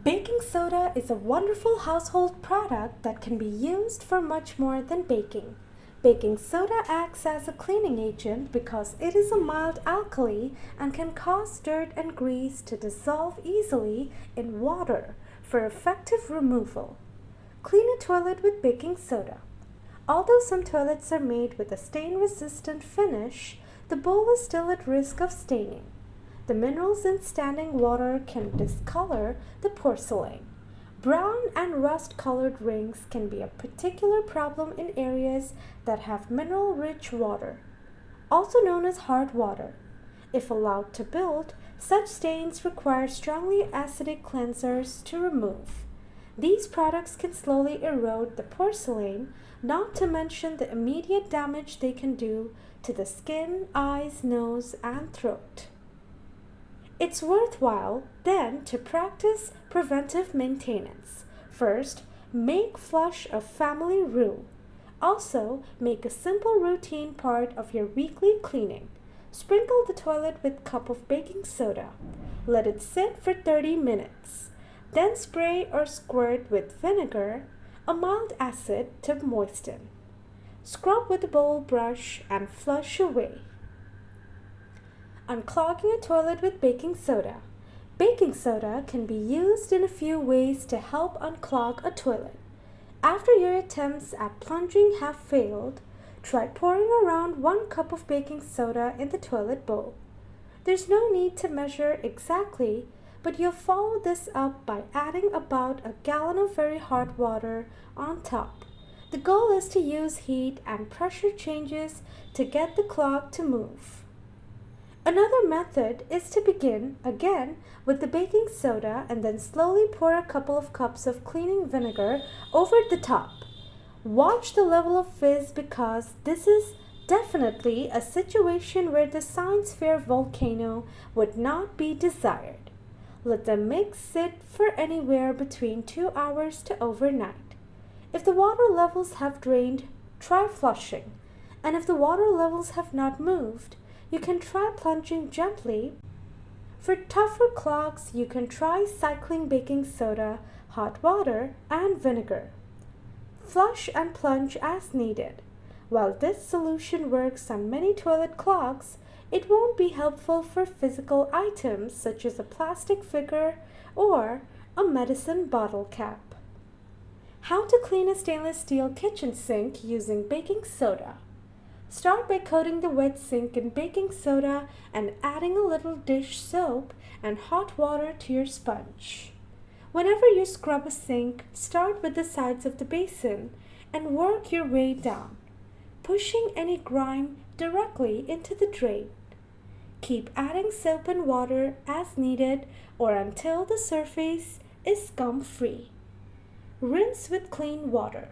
Baking soda is a wonderful household product that can be used for much more than baking. Baking soda acts as a cleaning agent because it is a mild alkali and can cause dirt and grease to dissolve easily in water for effective removal. Clean a toilet with baking soda. Although some toilets are made with a stain-resistant finish, the bowl is still at risk of staining. The minerals in standing water can discolor the porcelain. Brown and rust-colored rings can be a particular problem in areas that have mineral-rich water, also known as hard water. If allowed to build, such stains require strongly acidic cleansers to remove. These products can slowly erode the porcelain, not to mention the immediate damage they can do to the skin, eyes, nose, and throat. It's worthwhile, then, to practice preventive maintenance. First, make flush a family rule. Also, make a simple routine part of your weekly cleaning. Sprinkle the toilet with a cup of baking soda. Let it sit for 30 minutes. Then spray or squirt with vinegar, a mild acid to moisten. Scrub with a bowl brush and flush away. Unclogging a toilet with baking soda. Baking soda can be used in a few ways to help unclog a toilet. After your attempts at plunging have failed, try pouring around 1 cup of baking soda in the toilet bowl. There's no need to measure exactly, but you'll follow this up by adding about a gallon of very hot water on top. The goal is to use heat and pressure changes to get the clog to move. Another method is to begin, again, with the baking soda and then slowly pour a couple of cups of cleaning vinegar over the top. Watch the level of fizz because this is definitely a situation where the science fair volcano would not be desired. Let the mix sit for anywhere between 2 hours to overnight. If the water levels have drained, try flushing, and if the water levels have not moved, you can try plunging gently. For tougher clogs, you can try cycling baking soda, hot water, and vinegar. Flush and plunge as needed. While this solution works on many toilet clogs, it won't be helpful for physical items such as a plastic figure or a medicine bottle cap. How to clean a stainless steel kitchen sink using baking soda. Start by coating the wet sink in baking soda and adding a little dish soap and hot water to your sponge. Whenever you scrub a sink, start with the sides of the basin and work your way down, pushing any grime directly into the drain. Keep adding soap and water as needed or until the surface is scum-free. Rinse with clean water.